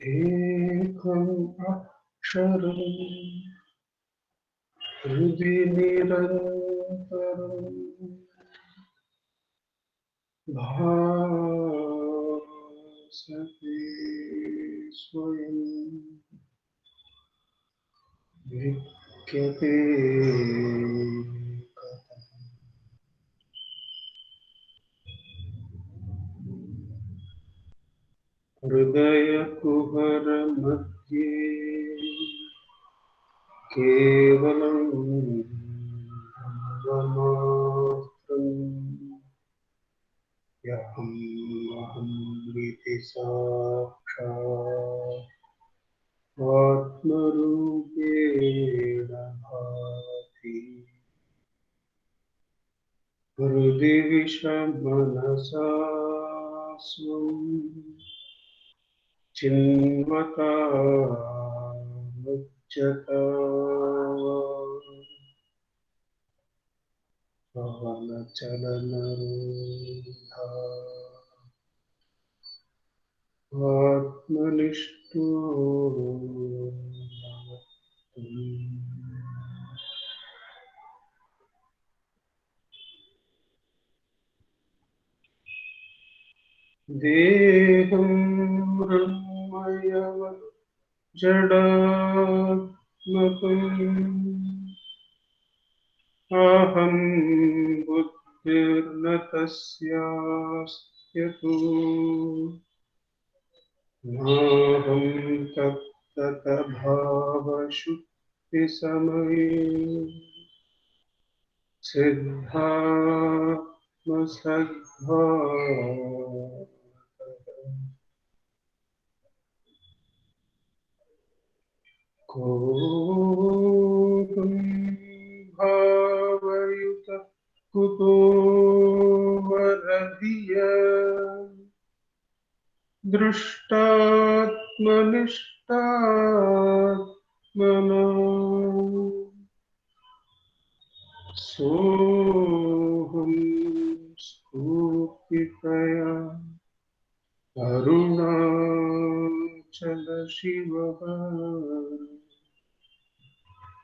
एकं अक्षरं हृदि निरन्तरं भासते स्वयं विद्यते हृदयकुहरमध्ये केवलं ब्रह्ममात्रम् यहमहमिति साक्षात् आत्मरूपेण भाति हृदि विषमनसा स्वं चिन्वता मुच्यता पवनचलनरूढा आत्मनिष्ठो देहं मृण्मयवत् जडात्मकम् अहं बुद्धिर्न तस्यास्त्यतु नाहं तत्ततभावशुद्धिसमये सिद्धात्मसद्भावः कोपं भावयुतः कुतो वरधिय दृष्टात्मनिष्टात्मना सोऽहं स्फूर्तितया अरुणाचल शिवः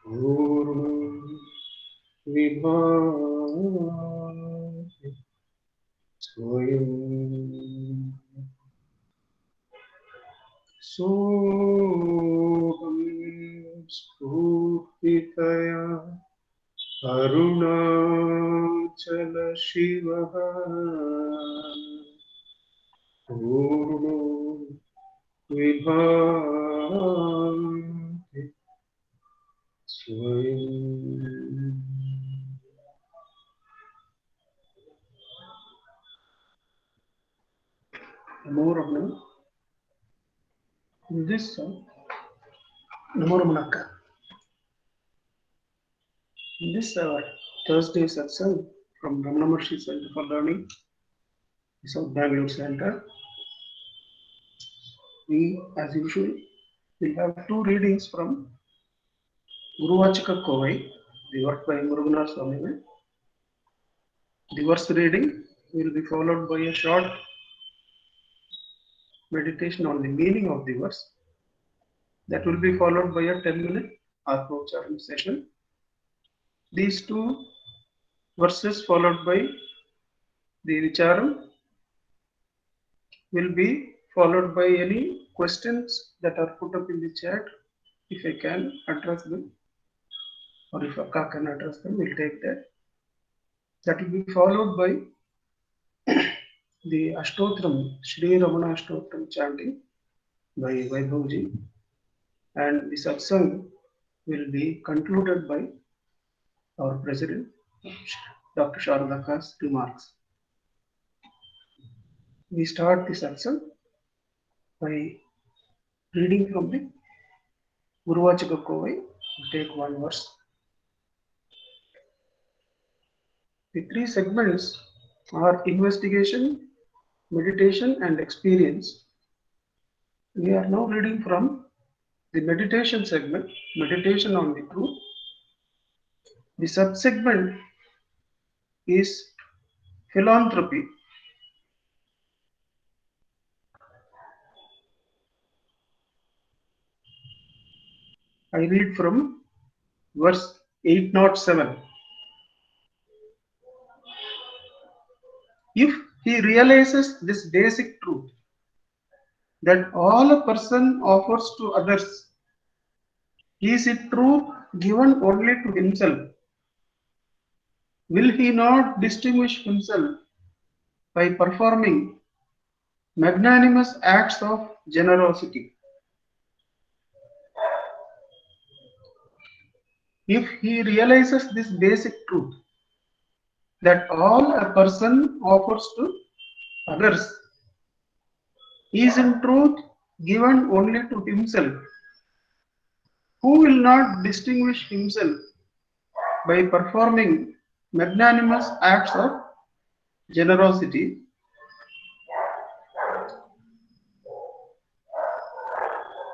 पूर्णं विभाति स्वयं सोऽहं स्फूर्तितया अरुणाचल शिवः पूर्णो विभाति स्वयं. More of them. This Namo Ramanaka. This Thursday satsang from Ramana Maharshi Center for Learning, South Bangalore Center. We, as usual, will have two readings from Guruvachaka Kovai, the work by Muruganar Swami. The verse reading will be followed by a short meditation on the meaning of the verse. That will be followed by a 10-minute Atma Ucharan session. These two verses followed by the Vicharam will be followed by any questions that are put up in the chat. If I can address them, or if Akka can address them, we'll take that. That will be followed by the Ashtotram, Shri Ramana Ashtotram chanting by Vaibhavji, and the satsang will be concluded by our President, Dr. Sharadaka's remarks. We start the satsang by reading from the Guruvachaka Kovai. We'll take one verse. The three segments are investigation, meditation, and experience. We are now reading from the meditation segment, meditation on the truth. The subsegment is philanthropy. . I read from verse 807. If he realizes this basic truth that all a person offers to others is it truth given only to himself, will he not distinguish himself by performing magnanimous acts of generosity? If he realizes this basic truth that all a person offers to others is in truth given only to himself, who will not distinguish himself by performing magnanimous acts of generosity?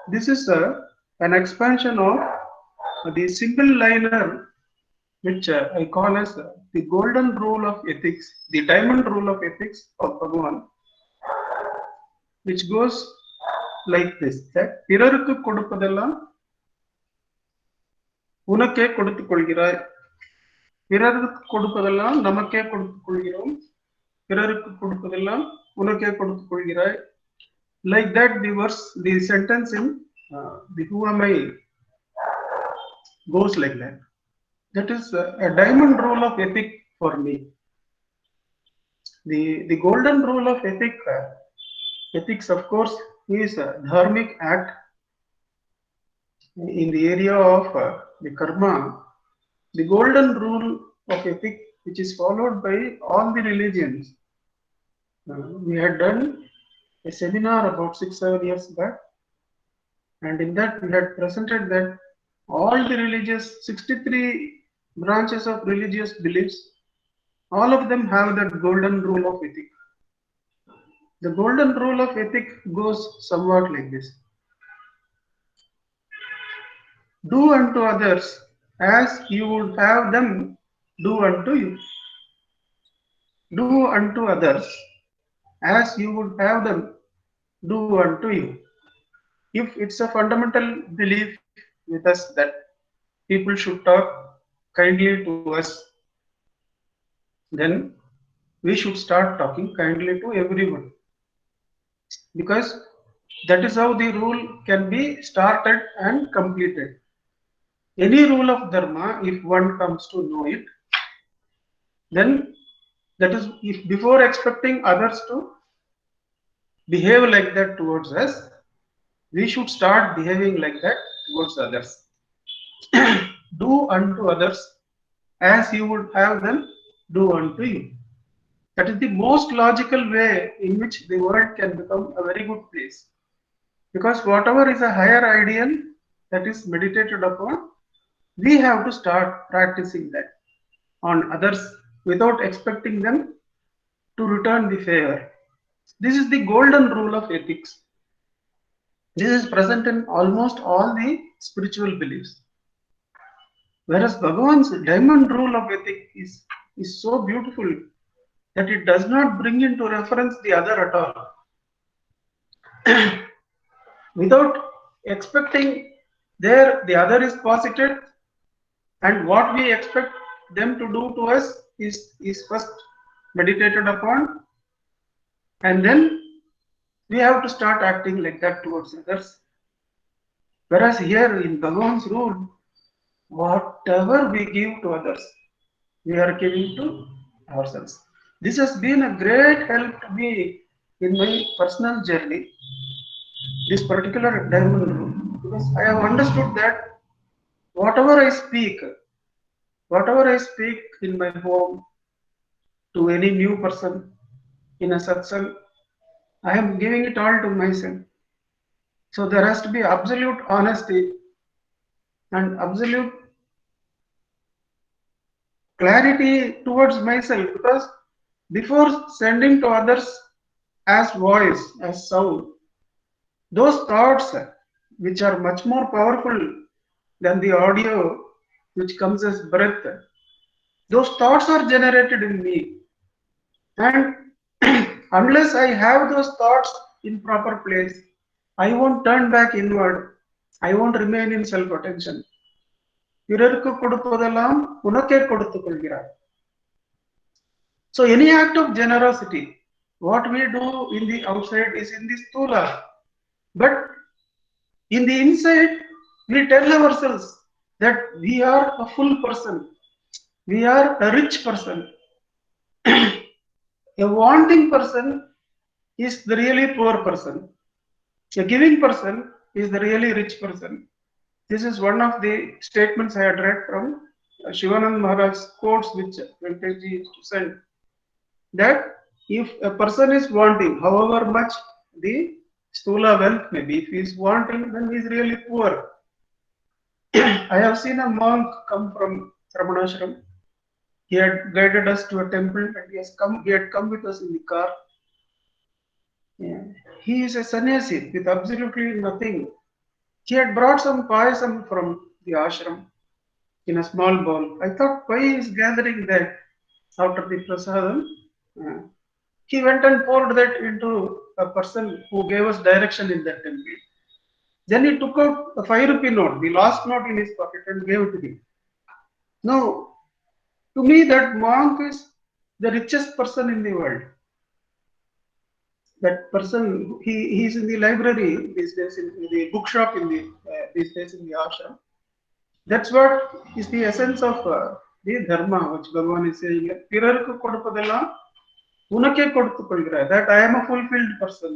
This is an expansion of the simple liner which I call as the golden rule of ethics, the diamond rule of ethics of Bhagavan, which goes like this: that பிறருக்கு கொடுப்பதெல்லாம் உனக்கே கொடுத்துக் கொள்கிறாய், பிறருக்கு கொடுப்பதெல்லாம் நமக்கே கொடுத்துக் கொள்கிறோம், பிறருக்கு கொடுப்பதெல்லாம் உனக்கே கொடுத்துக் கொள்கிறாய். Like that, the verse, the sentence in the Who Am I goes like that. That is a diamond rule of ethic for me. The golden rule of ethics, of course, is a dharmic act in the area of the karma. The golden rule of ethic, which is followed by all the religions. We had done a seminar about 6-7 years back, and in that we had presented that all the 63 branches of religious beliefs, all of them have that golden rule of ethic. The golden rule of ethic goes somewhat like this: do unto others as you would have them do unto you. Do unto others as you would have them do unto you. If it's a fundamental belief with us that people should talk kindly to us, then we should start talking kindly to everyone, because that is how the rule can be started and completed. Any rule of dharma, if one comes to know it, then that is, if before expecting others to behave like that towards us, we should start behaving like that towards others. Do unto others as you would have them do unto you. That is the most logical way in which the world can become a very good place. Because whatever is a higher ideal that is meditated upon, we have to start practicing that on others without expecting them to return the favor. This is the golden rule of ethics. This is present in almost all the spiritual beliefs. Whereas Bhagavan's diamond rule of ethics is so beautiful that it does not bring into reference the other at all. Without expecting there, the other is posited, and what we expect them to do to us is first meditated upon, and then we have to start acting like that towards others. Whereas here in Bhagavan's rule, whatever we give to others, we are giving to ourselves. This has been a great help to me in my personal journey, this particular diamond rule, because I have understood that whatever I speak in my home to any new person in a satsang, I am giving it all to myself. So there has to be absolute honesty and absolute clarity towards myself, because before sending to others as voice, as sound, those thoughts which are much more powerful than the audio which comes as breath, those thoughts are generated in me, and unless I have those thoughts in proper place, I won't turn back inward I won't remain in self-attention. பிறருக்கு கொடுப்பதெல்லாம் உனக்கே கொடுத்துக் கொள்கிறார். So any act of generosity, what we do in the outside is in the stula, but in the inside, we tell ourselves that we are a full person, we are a rich person. A wanting person is the really poor person. A giving person is the really rich person. This is one of the statements I had read from Shivanand Maharaj's quotes, which Venkateji used to send. That if a person is wanting, however much the stula wealth may be, if he is wanting, then he is really poor. I have seen a monk come from Ramanashram. He had guided us to a temple and he had come with us in the car. Yeah. He is a sannyasi with absolutely nothing. He had brought some payasam from the ashram in a small bowl. I thought, why he is gathering that after the prasadam? Uh, he went and poured that into a person who gave us direction in that temple. Then he took out a 5 rupee note, the last note in his pocket, and gave it to him. Now, to me, that monk is the richest person in the world. That person, he is in the library these days, in the bookshop in the these days in the ashram. That's what is the essence of the dharma, which Bhagavan is saying. பிறருக்கு கொடுப்பதெல்லாம் உனக்கே கொடுத்துக் கொள்கிறாய். That I am a fulfilled person.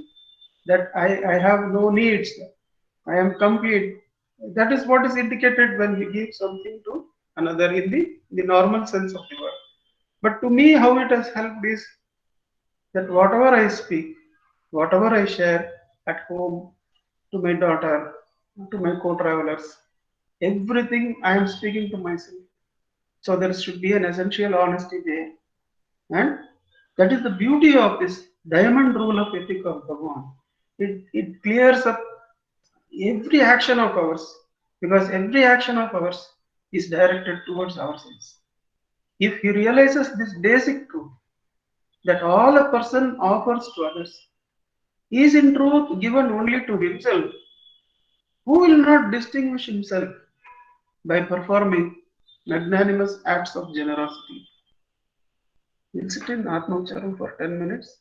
That I have no needs. I am complete. That is what is indicated when we give something to another in the normal sense of the word. But to me, how it has helped is that whatever I speak, whatever I share at home, to my daughter, to my co-travelers, everything I am speaking to myself. So there should be an essential honesty there. And that is the beauty of this diamond rule of ethic of Bhagavan. It clears up every action of ours, because every action of ours is directed towards ourselves. If he realizes this basic truth, that all a person offers to others is in truth given only to himself, who will not distinguish himself by performing magnanimous acts of generosity? We'll sit in Atmaucharam for 10 minutes.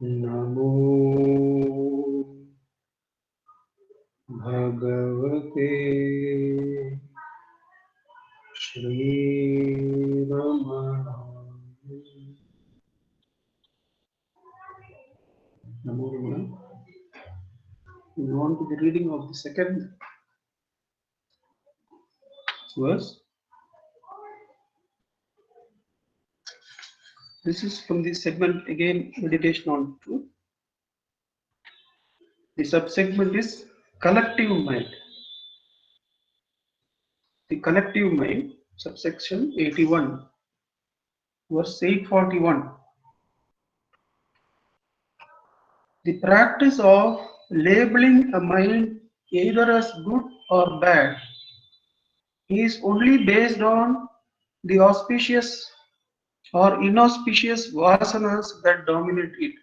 नमो भगवते श्रीरमणाय नमो नमः. We go on to the reading of the second verse. This is from the segment again, meditation on truth. The subsegment is collective mind. The collective mind, subsection 81, verse 841. The practice of labeling a mind either as good or bad is only based on the auspicious or inauspicious vasanas that dominate it.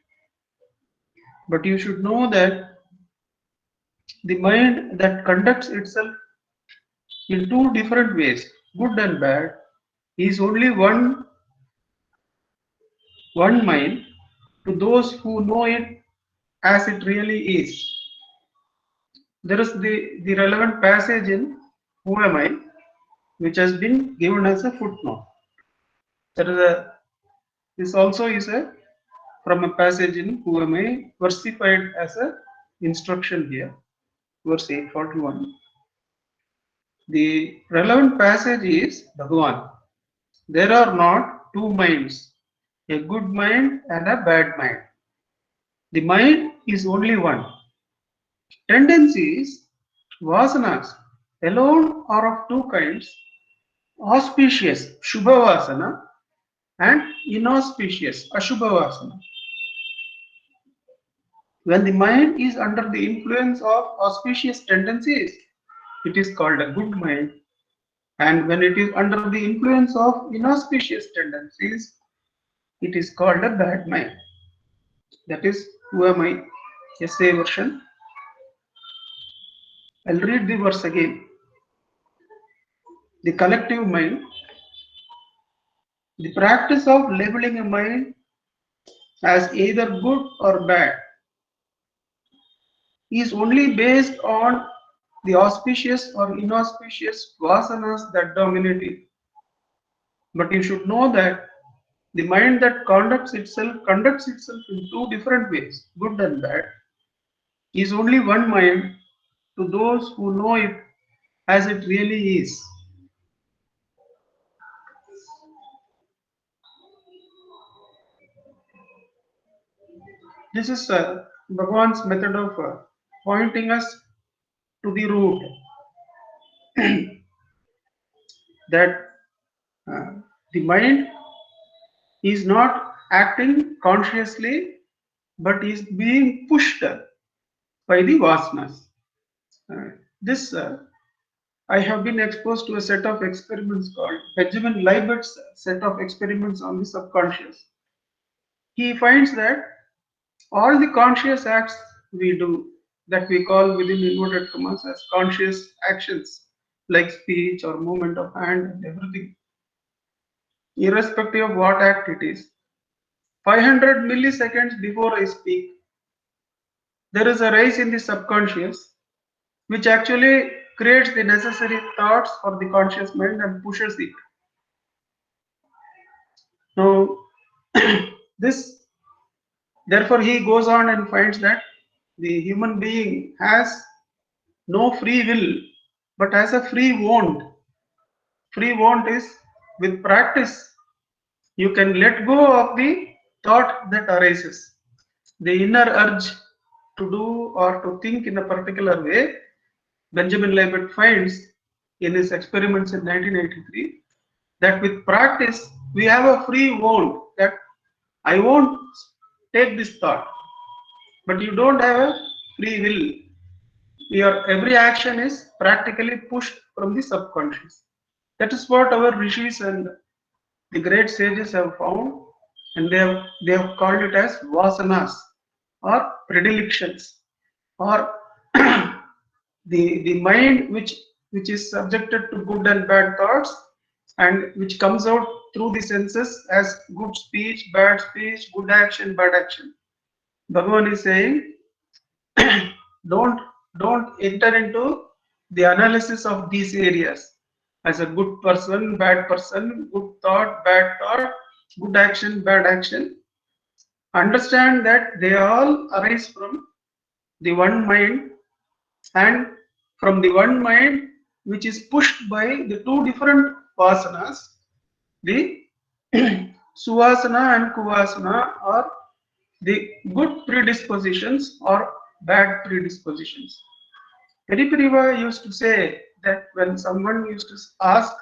But you should know that the mind that conducts itself in two different ways, good and bad, is only one mind to those who know it as it really is. There is the relevant passage in Who Am I, which has been given as a footnote. There is this also is from a passage in Who Am I, versified as a instruction here, verse 841. The relevant passage is Bhagavan. There are not two minds, a good mind and a bad mind. The mind is only one. Tendencies, vasanas, alone are of two kinds, auspicious, Shubha Vasana, and inauspicious, Ashubha Vasana. When the mind is under the influence of auspicious tendencies, it is called a good mind. And when it is under the influence of inauspicious tendencies, it is called a bad mind. That is Who Am I? Essay version. I'll read the verse again. The collective mind, the practice of labeling a mind as either good or bad, is only based on the auspicious or inauspicious vasanas that dominate it. But you should know that the mind that conducts itself in two different ways, good and bad, is only one mind to those who know it as it really is. This is Bhagavan's method of pointing us to the root, that uh, the mind is not acting consciously but is being pushed by the vasanas. This I have been exposed to a set of experiments called Benjamin Libet's set of experiments on the subconscious. He finds that all the conscious acts we do, that we call within inverted commas as conscious actions, like speech or movement of hand and everything, irrespective of what act it is, 500 milliseconds before I speak, there is a rise in the subconscious which actually creates the necessary thoughts for the conscious mind and pushes it. Now, this, therefore, he goes on and finds that the human being has no free will but has a free want. Free want is, with practice, you can let go of the thought that arises. The inner urge to do or to think in a particular way, Benjamin Libet finds in his experiments in 1983 that with practice we have a free want that I won't take this thought, but you don't have a free will. Your every action is practically pushed from the subconscious. That is what our rishis and the great sages have found, and they have called it as vasanas or predilections, or the mind which is subjected to good and bad thoughts and which comes out through the senses as good speech, good action, bad action. Bhagavan is saying, don't don't enter into the analysis of these areas as a good person, good thought, bad thought, good action, bad action. Understand that they all arise from the one mind, and from the one mind which is pushed by the two different vasanas, the Suvasana and Kuvasana, are the good predispositions or bad predispositions. Periperiva used to say that when someone used to ask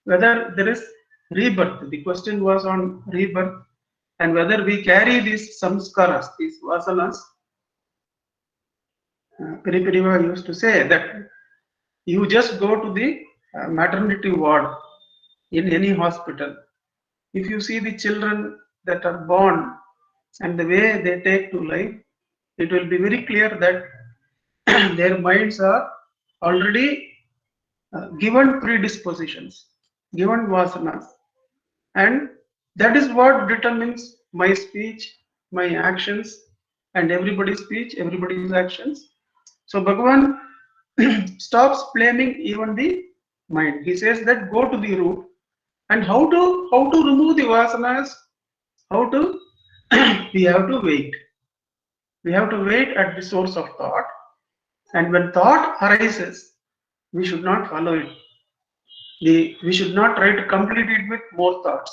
whether there is rebirth, the question was on rebirth and whether we carry these samskaras, these vasanas. Periperiva used to say that you just go to the maternity ward in any hospital. If you see the children that are born and the way they take to life, it will be very clear that their minds are already given predispositions, given vasanas, and that is what determines my speech, my actions, and everybody's speech, everybody's actions. So Bhagavan stops blaming even the mind. He says that go to the root, and how to remove the vasanas, how to we have to wait. We have to wait at the source of thought, and when thought arises, we should not follow it. We should not try to complete it with more thoughts.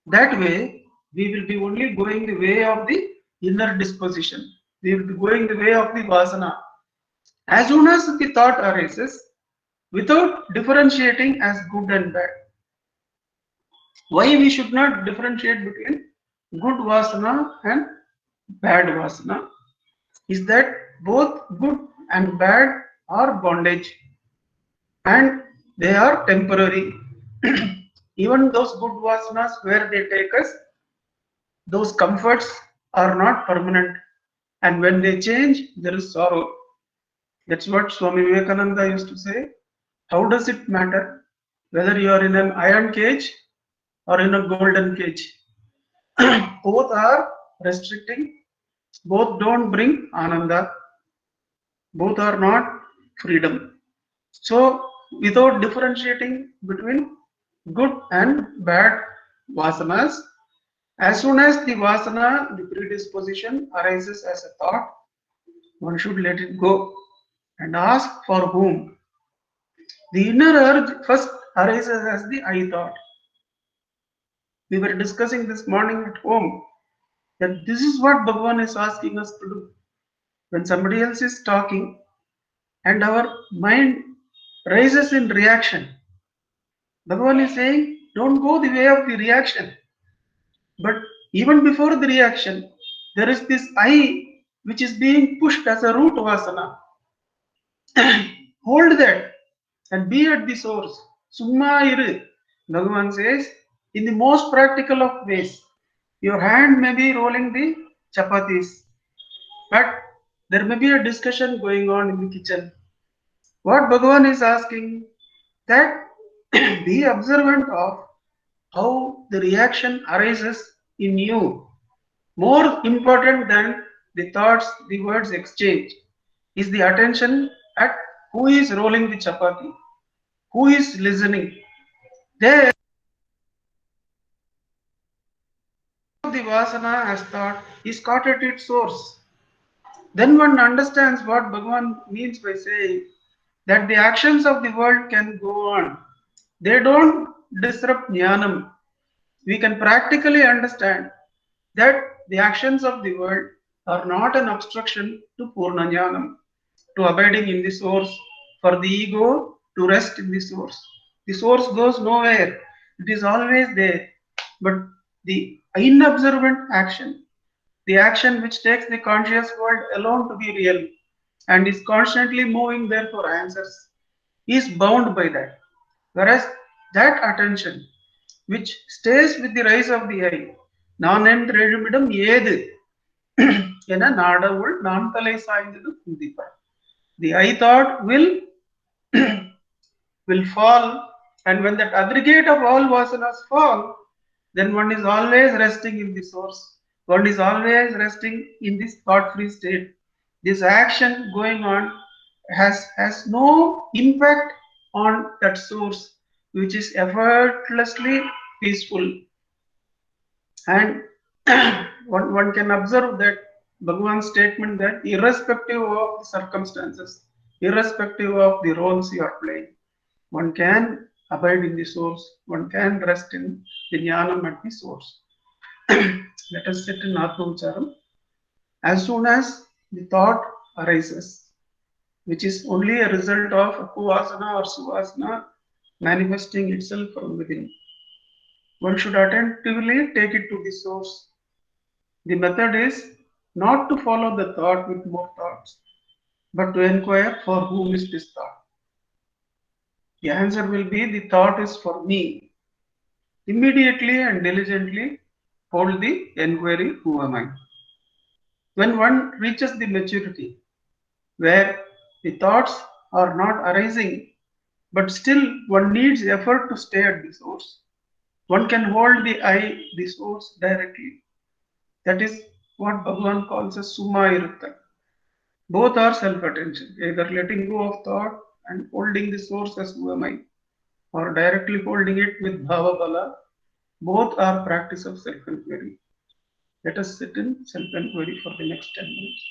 That way, we will be only going the way of the inner disposition. We will be going the way of the vasana. As soon as the thought arises, without differentiating as good and bad. Why we should not differentiate between good vasana and bad vasana is that both good and bad are bondage, and they are temporary. Even those good vasanas where they take us, those comforts are not permanent, and when they change there is sorrow. That's what Swami Vivekananda used to say. How does it matter whether you are in an iron cage or in a golden cage? Both are restricting, both don't bring ananda, both are not freedom. So, without differentiating between good and bad vasanas, as soon as the vasana, the predisposition arises as a thought, one should let it go and ask for whom. The inner urge first arises as the I thought. We were discussing this morning at home that this is what Bhagavan is asking us to do. When somebody else is talking and our mind rises in reaction, Bhagavan is saying, don't go the way of the reaction. But even before the reaction, there is this I which is being pushed as a root vasana. Hold that and be at the source. Summa iru. Bhagavan says, in the most practical of ways, your hand may be rolling the chapatis, but there may be a discussion going on in the kitchen. What Bhagavan is asking, that be observant of how the reaction arises in you. More important than the thoughts, the words exchange, is the attention at who is rolling the chapati, who is listening. There, the vasana as thought is caught at its source. Then one understands what Bhagavan means by saying that the actions of the world can go on. They don't disrupt jnanam. We can practically understand that the actions of the world are not an obstruction to Purna Jnanam, to abiding in the source, for the ego to rest in the source. The source goes nowhere, it is always there. But the inobservant action, the action which takes the conscious world alone to be real and is constantly moving there for answers, is bound by that. Whereas that attention which stays with the rise of the eye, நான் என்றெழுமிடம் ஏது என நாடவுள் நான் தலை சாய்ந்தது குந்திப்பார். The I thought will fall And when that aggregate of all vasanas fall, then one is always resting in the source. One is always resting in this thought-free state. This action going on has no impact on that source, which is effortlessly peaceful. And one can observe that Bhagavan's statement that irrespective of the circumstances, irrespective of the roles you are playing, one can abide in the source, one can rest in the jnanam at the source. Let us sit in Atma Vicharam. As soon as the thought arises, which is only a result of Apuvasana or Suvasana manifesting itself from within, one should attentively take it to the source. The method is not to follow the thought with more thoughts, but to inquire for whom is this thought. The answer will be the thought is for me. Immediately and diligently hold the inquiry, who am I? When one reaches the maturity where the thoughts are not arising, but still one needs effort to stay at the source, one can hold the I, the source, directly. That is what Bhagavan calls as Suma Iruttal. Both are self-attention, either letting go of thought and holding the source as who am I, or directly holding it with Bhava Bala. Both are practice of self-inquiry. Let us sit in self-inquiry for the next 10 minutes.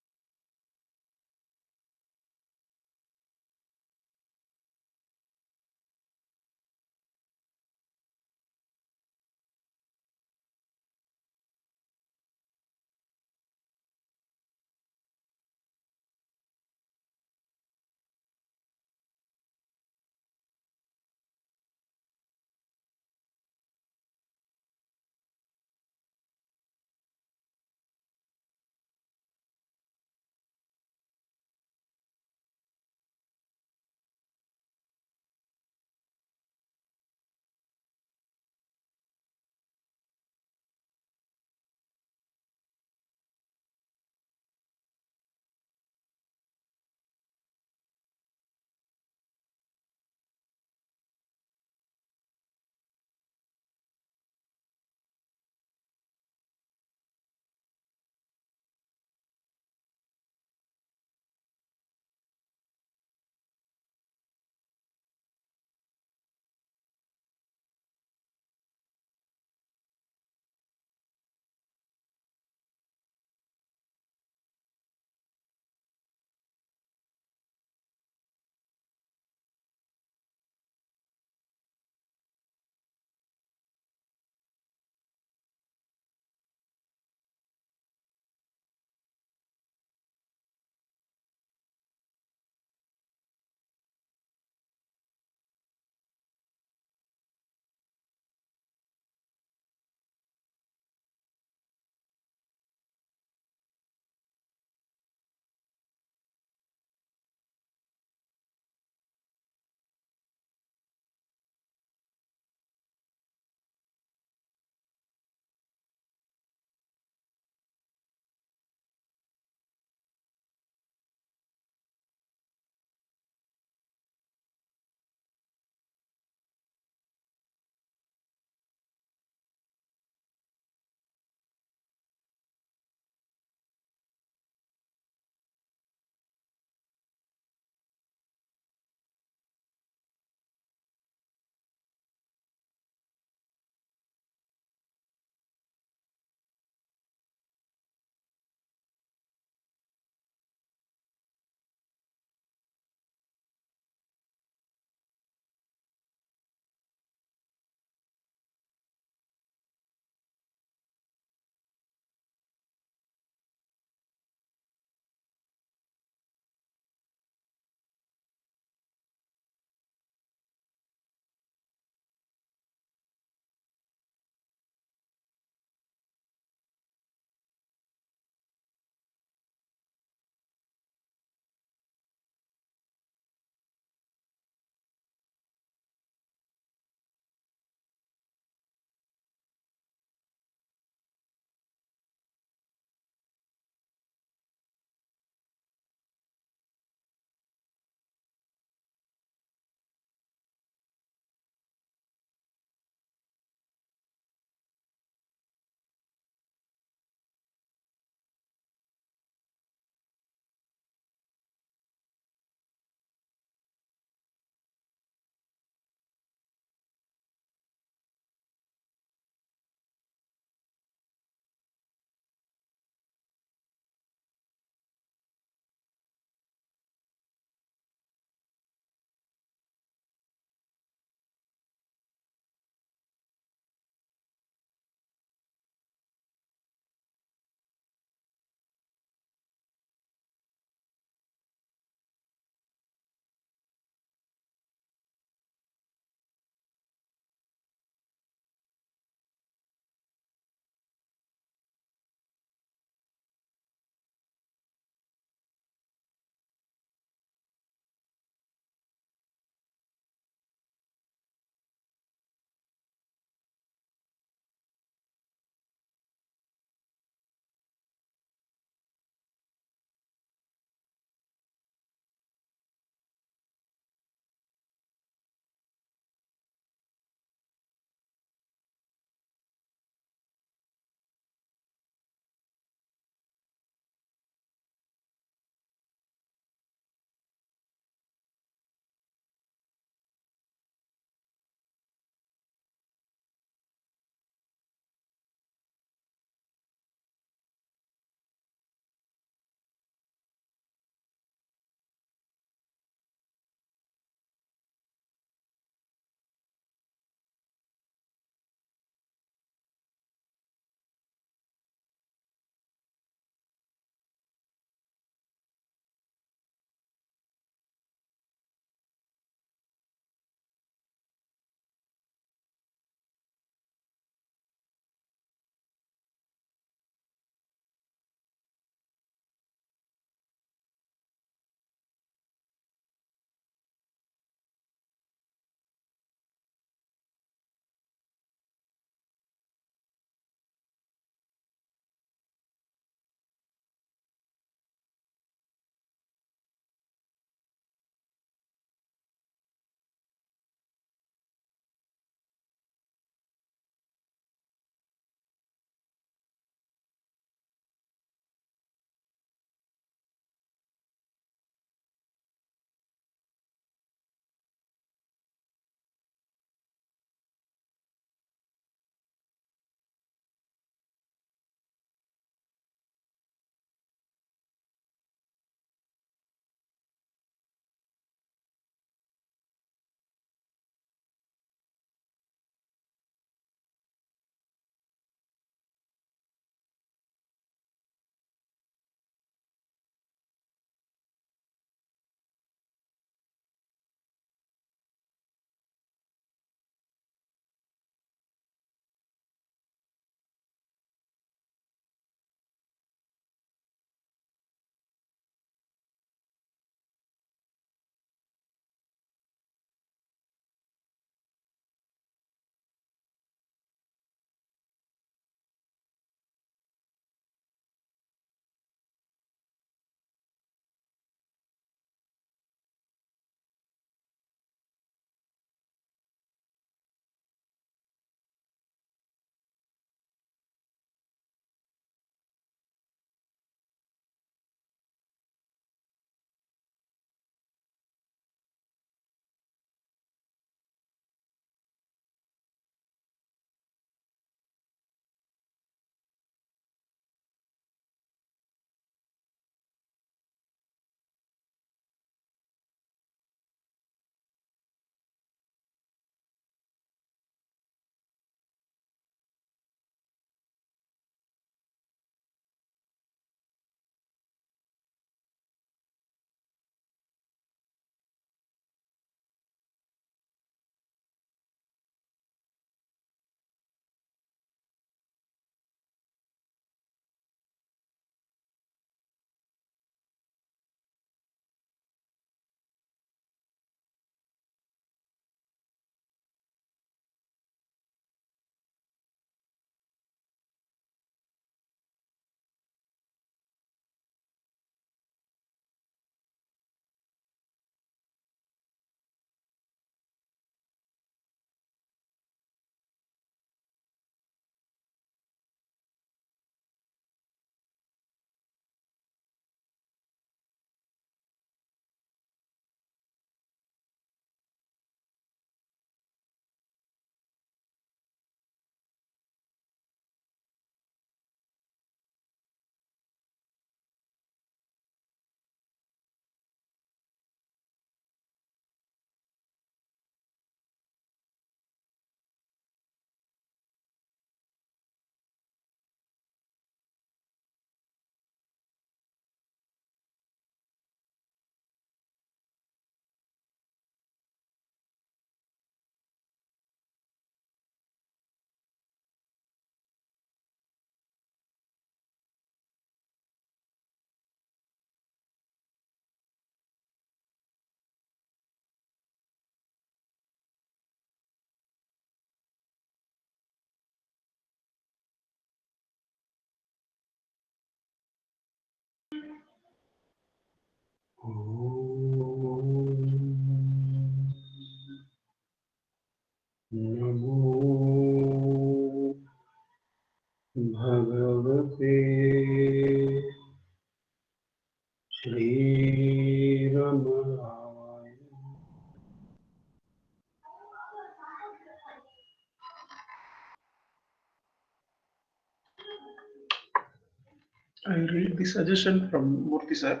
I read the suggestion from Murthy sir.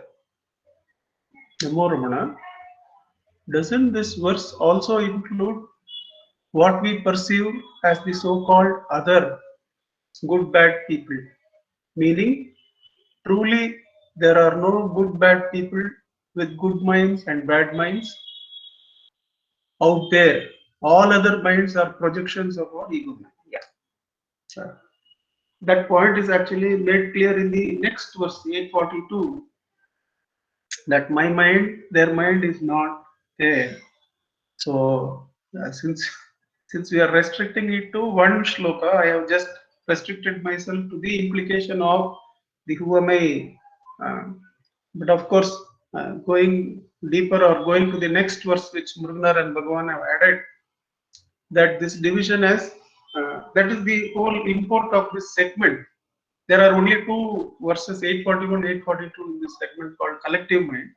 Namo Ramana. Doesn't this verse also include what we perceive as the so-called other good bad people? Meaning, truly there are no good bad people with good minds and bad minds out there. All other minds are projections of our ego mind. Yeah. That point is actually made clear in the next verse, 842, that my mind, their mind is not there. So, since we are restricting it to one shloka, I have just restricted myself to the implication of the who am I. But of course, going deeper or going to the next verse, which Murugnar and Bhagavan have added, that this division has that is the whole import of this segment. There are only two verses, 841, 842 in this segment called collective mind.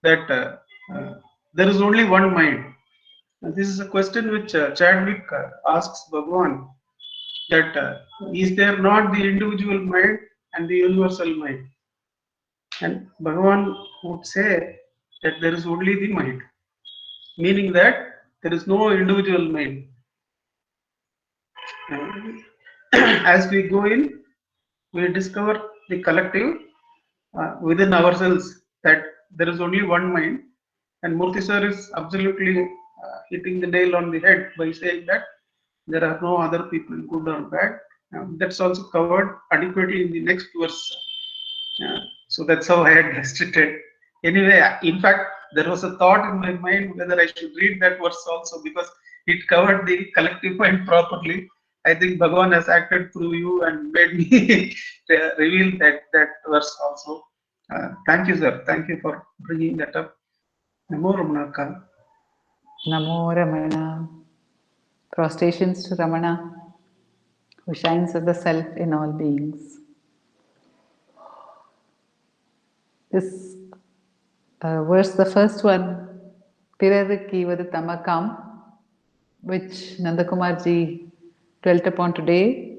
That there is only one mind. And this is a question which Chadwick asks Bhagavan, that is there not the individual mind and the universal mind? And Bhagavan would say that there is only the mind, meaning that there is no individual mind. As we go in, we discover the collective within ourselves, that there is only one mind. And Murthy sir is absolutely hitting the nail on the head by saying that there are no other people, good or bad. That's also covered adequately in the next verse. So that's how I had restricted. Anyway, in fact, there was a thought in my mind whether I should read that verse also, because it covered the collective mind properly. I think Bhagavan has acted through you and made me reveal that verse also. Thank you, sir. Thank you for bringing that up. Namo Ramanaka. Namo Ramana. Prostrations to Ramana, who shines as the self in all beings. This verse, the first one, Pirarukivadu Tamakam, which Nandakumarji dwelt upon today,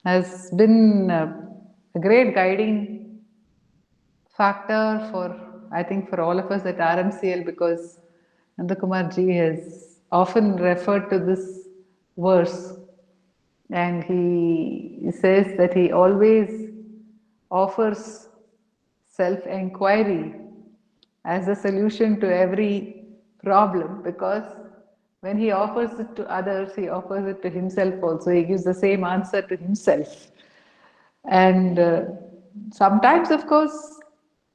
has been a great guiding factor for, I think, for all of us at RMCL, because Nandakumarji has often referred to this verse, and he says that he always offers self-enquiry as a solution to every problem, because when he offers it to others, he offers it to himself also. He gives the same answer to himself. And sometimes, of course,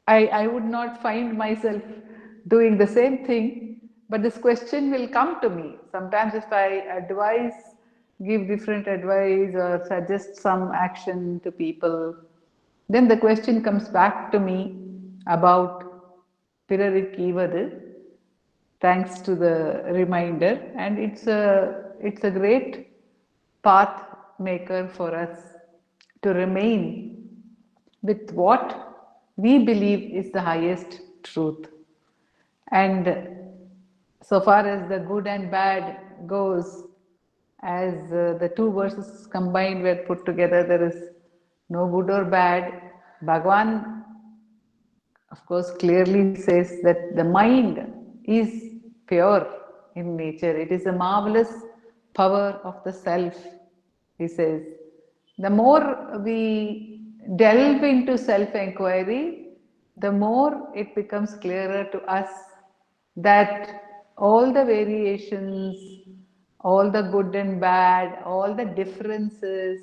I would not find myself doing the same thing, but this question will come to me. Sometimes, if I give different advice or suggest some action to people, then the question comes back to me about Pirarikivadu, thanks to the reminder, and it's a great path maker for us to remain with what we believe is the highest truth. And so far as the good and bad goes, as the two verses combined were put together, there is no good or bad. Bhagavan, of course, clearly says that the mind is pure in nature. It is a marvelous power of the self, he says. The more we delve into self inquiry, the more it becomes clearer to us that all the variations, all the good and bad, all the differences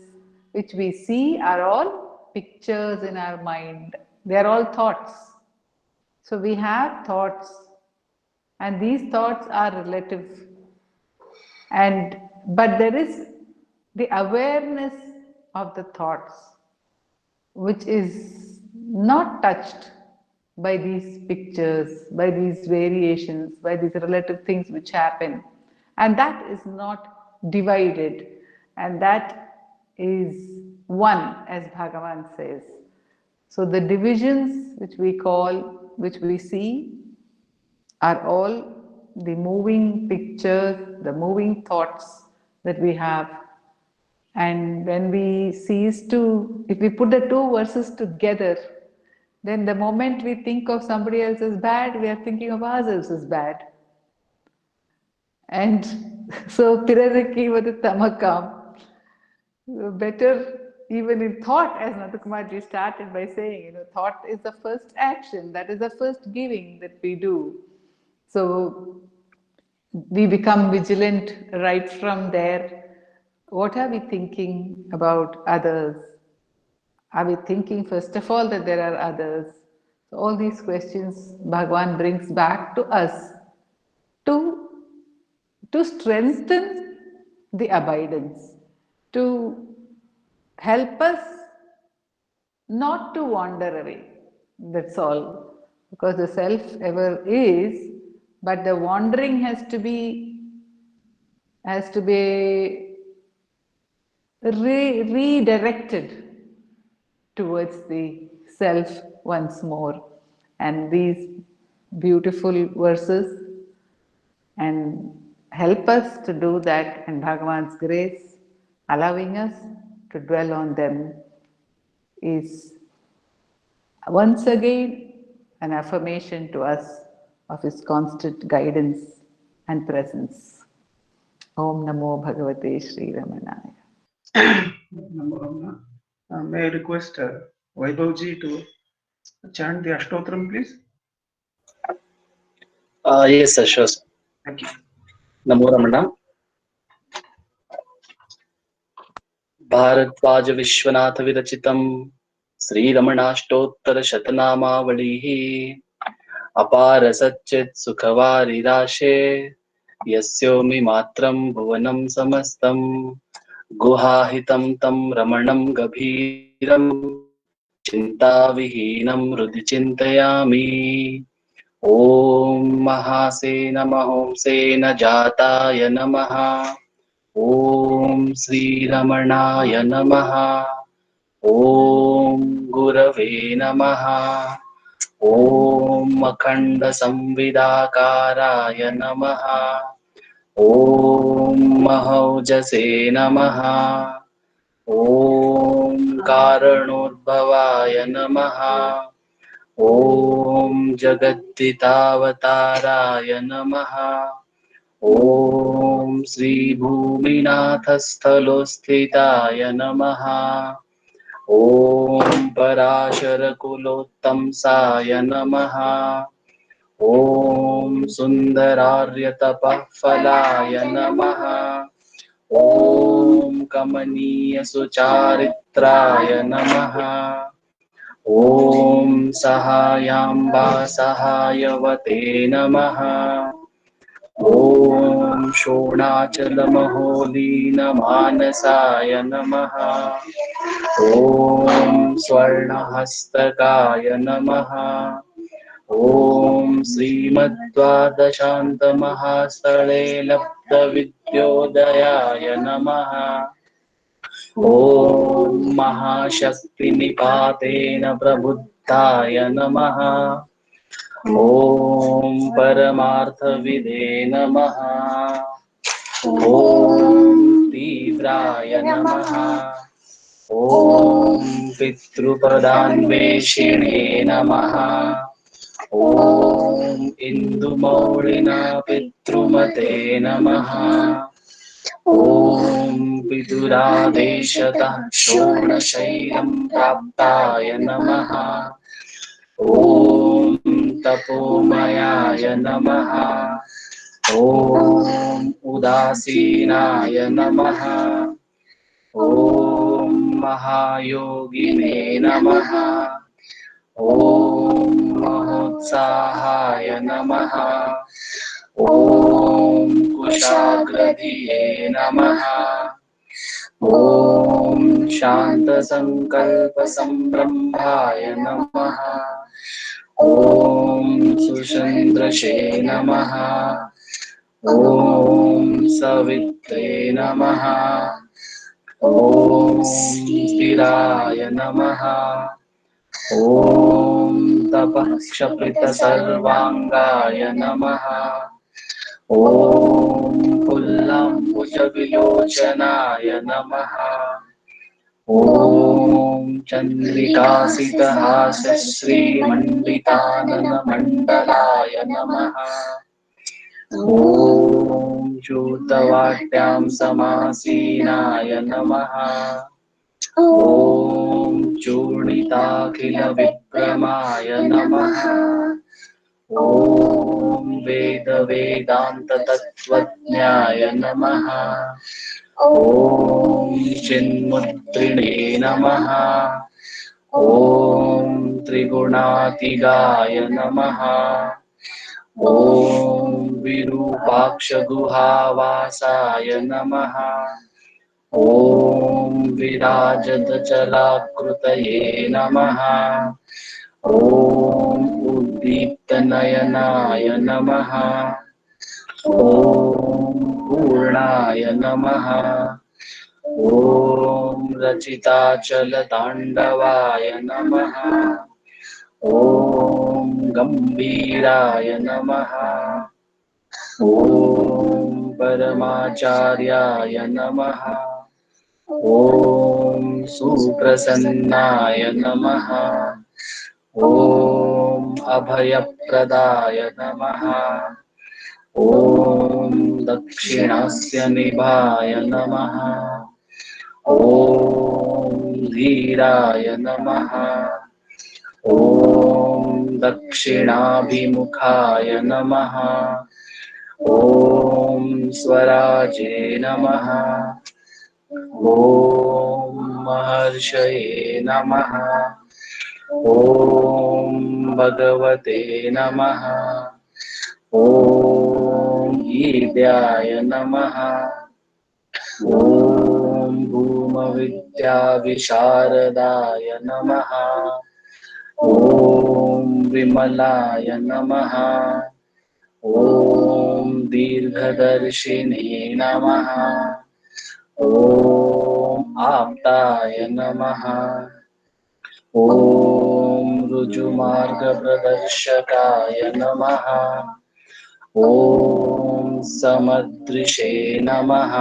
which we see are all pictures in our mind. They are all thoughts. So we have thoughts, and these thoughts are relative. And but there is the awareness of the thoughts, which is not touched by these pictures, by these variations, by these relative things which happen. And that is not divided, and that is one, as Bhagavan says. So the divisions which we call, which we see, are all the moving pictures, the moving thoughts that we have. And when we cease to, if we put the two verses together, then the moment we think of somebody else as bad, we are thinking of ourselves as bad. And so, Pirariki vadu tamakam, better even in thought, as Nathakumarji started by saying, thought is the first action, that is the first giving that we do. So, we become vigilant right from there. What are we thinking about others? Are we thinking, first of all, that there are others? So all these questions Bhagavan brings back to us to, to strengthen the abidance, to help us not to wander away. That's all. Because the self ever is, but the wandering has to be redirected towards the self once more. And these beautiful verses and help us to do that, and Bhagavan's grace allowing us to dwell on them is once again an affirmation to us of his constant guidance and presence. Om Namo Bhagavate Sri Ramanaya. Namo Ramana. May I request Vaibhavji to chant the Ashtotram, please? Yes, sir, sure, sir. Thank you. Namo Ramana. Bhardwaj Vishwanath विरचितम् श्रीरमणाष्टोत्तर शतनामावलिः अपार सच्चित् सुखवारिराशे यस्योमि मात्रं भुवनं समस्तम् गुहाहितं तं रमणं गभीरं चिन्ताविहीनं हृदि चिन्तयामि। ॐ महासेन महोंसेन जाताय नमः। ॐ श्रीरमणाय नमः। ॐ गुरवे नमः। ॐ अखण्डसंविदाकाराय नमः। ॐ महौजसे नमः। ॐ कारणोद्भवाय नमः। ॐ जगद्धितावताराय नमः। ॐ श्रीभूमिनाथस्थलोस्थिताय नमः। ॐ पराशरकुलोत्तंसाय नमः। ॐ सुन्दरार्यतपःफलाय नमः। ॐ कमनीयसुचारित्राय नमः। ॐ सहायाम्बा सहायवते नमः। ॐ शोणाचलमहोलीनमानसाय नमः। ॐ स्वर्णहस्तकाय नमः। ॐ श्रीमद्द्वादशान्तमहास्थले लब्धविद्योदयाय नमः। ॐ महाशक्तिनिपातेन प्रबुद्धाय नमः। ॐ परमार्थविदे नमः। ॐ तीव्राय नमः। ॐ पितृपदान्वेषिणे नमः। ॐ इन्दुमौळिना पितृमते नमः। ॐ विदुरादेशतः शोणशैलं प्राप्ताय नमः। ॐ तपोमयाय नमः। ॐ उदासीनाय नमः। ॐ महायोगिने नमः। ॐ महोत्साहाय नमः। ॐ कुशाग्रधिये नमः। ॐ शान्तसङ्कल्पसम्भ्रमाय नमः। ॐ सुचन्द्रशे नमः। ॐ सवित्रे नमः। ॐ स्थिराय नमः। ॐ तपःक्षपितसर्वाङ्गाय नमः। ॐ कमलाम्बुजविलोचनाय नमः। ॐ चन्द्रिकासितहासश्रीमण्डिताननमण्डलाय नमः। ॐ चूतवाट्यां समासीनाय नमः। ॐ चूर्णिताखिलविक्रमाय नमः। ॐ वेदवेदान्ततत्त्वज्ञाय नमः। ॐ चिन्मुद्रिणे नमः। ॐ त्रिगुणातिगाय नमः। ॐ विरूपाक्षगुहावासाय नमः। ॐ विराजतचलाकृतये नमः। ॐ उद्दीप्तनयनाय नमः। ॐ पूर्णाय नमः। ॐ रचिताचलताण्डवाय नमः। ॐ गम्भीराय नमः। ॐ परमाचार्याय नमः। ॐ सुप्रसन्नाय नमः। ॐ अभयप्रदाय नमः। ॐ दक्षिणस्य निभाय नमः। ॐ धीराय नमः। ॐ दक्षिणाभिमुखाय नमः। ॐ स्वराजे नमः। ॐ महर्षये नमः। ॐ भगवते नमः। ॐ ईद्याय नमः। ॐ भूमविद्याविशारदाय नमः। ॐ विमलाय नमः। ॐ दीर्घदर्शिने नमः। ॐ आप्ताय नमः। ॐ ऋजुमार्गप्रदर्शकाय नमः। ॐ समदृशे नमः।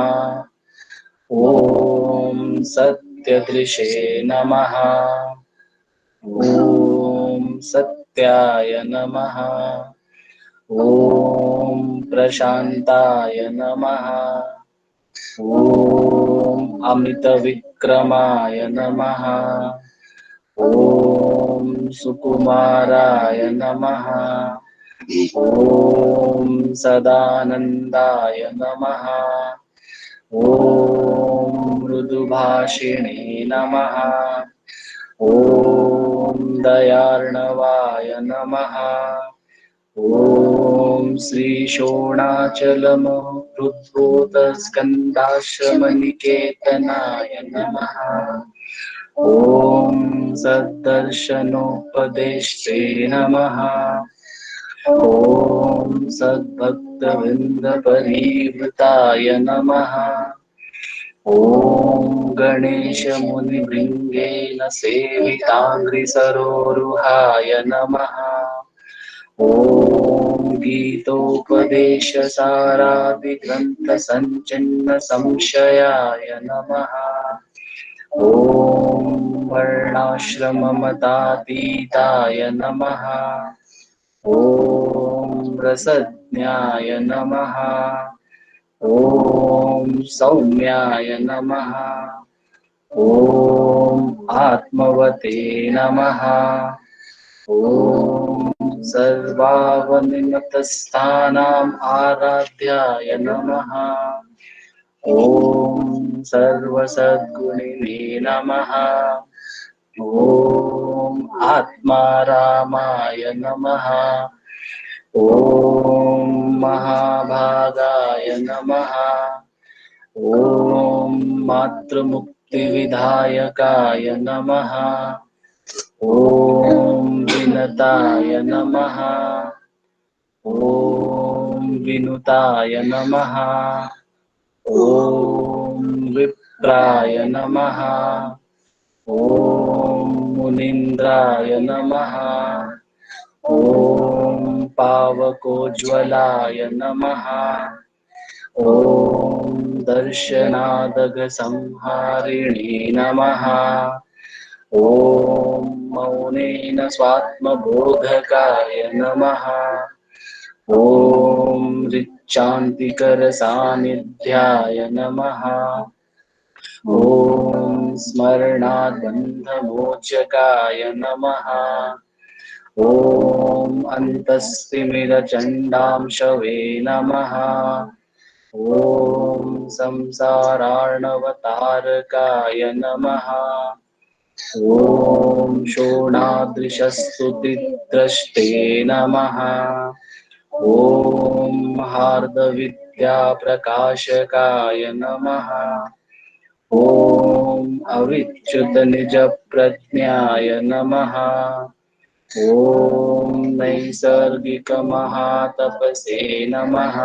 ॐ सत्यदृशे नमः। ॐ सत्याय नमः। ॐ प्रशान्ताय नमः। ॐ अमितविक्रमाय नमः। ॐ सुकुमाराय नमः। ॐ सदानन्दाय नमः। ॐ मृदुभाषिणे नमः। ॐ दयार्णवाय नमः। ॐ श्रीशोणाचलमहृद्भूतस्कन्दाश्रमनिकेतनाय नमः। ॐ सद्दर्शनोपदेष्टे नमः। ॐ सद्भक्तवृन्दपरिवृताय नमः। ॐ गणेशमुनिभृङ्गेन सेविताङ्घ्रिसरोरुहाय नमः। ॐ गीतोपदेशसारादिग्रन्थसञ्चिन्नसंशयाय नमः। ॐ वर्णाश्रममतातीताय नमः। ॐ रसज्ञाय नमः। ॐ सौम्याय नमः। ॐ आत्मवते नमः। ॐ सर्वावनिमतस्थानाम् आराध्याय नमः। ॐ सर्वसद्गुणिने नमः। ॐ आत्मारामाय नमः। ॐ महाभागाय नमः। ॐ मातृमुक्तिविधायकाय नमः। ॐ विनताय नमः। ॐ विनुताय नमः। ॐ विप्राय नमः। ॐ मुनीन्द्राय नमः। ॐ पावकोज्ज्वलाय नमः। ॐ दर्शनादगसंहारिणे नमः। ॐ मौनेन स्वात्मबोधकाय नमः। ॐ ऋच्चान्तिकरसान्निध्याय नमः। ॐ स्मरणाद्बन्धमोचकाय नमः। ॐ अन्तस्तिमिरचण्डांशवे नमः। ॐ संसारार्णवतारकाय नमः। ॐ शोणादृशस्तुतिद्रष्टे नमः। ॐ हार्दविद्याप्रकाशकाय नमः। ॐ अविच्युतनिजप्रज्ञाय नमः। ॐ नैसर्गिकमहातपसे नमः।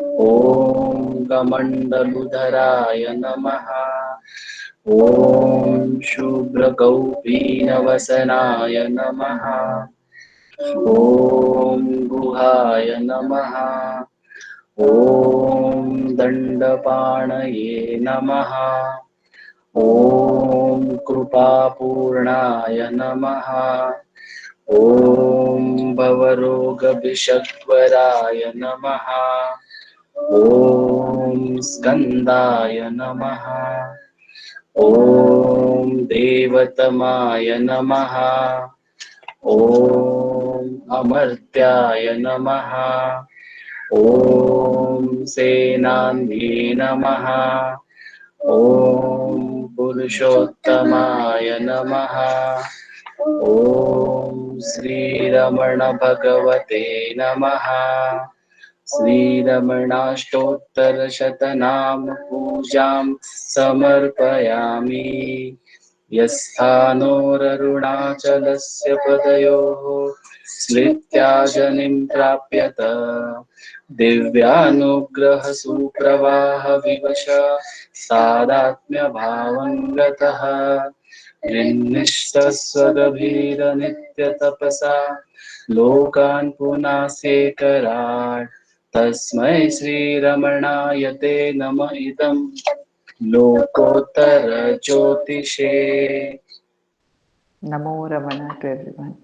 ॐ कमण्डलुधराय नमः। ॐ शुभ्रकौपीनवसनाय नमः। ॐ गुहाय नमः। ॐ दण्डपाणये नमः। ॐ कृपापूर्णाय नमः। ॐ भवरोगविषग्वराय नमः। ॐ स्कन्दाय नमः। ॐ देवतमाय नमः। ॐ अमर्त्याय नमः। ॐ सेनान्ये नमः। ॐ पुरुषोत्तमाय नमः। ॐ श्रीरमणभगवते नमः। श्रीरमणाष्टोत्तरशतनाम पूजां समर्पयामि। यस्थानोररुणाचलस्य पदयोः स्मृत्याजनिं प्राप्यत दिव्यानुग्रहसुप्रवाहविवश सादात्म्यभावं गतः निःश्चस्वगभीरनित्यतपसा लोकान् पुनासेकरात् तस्मै श्रीरमणाय ते नम इदं लोकोत्तरज्योतिषे। Namo Ramana to everyone.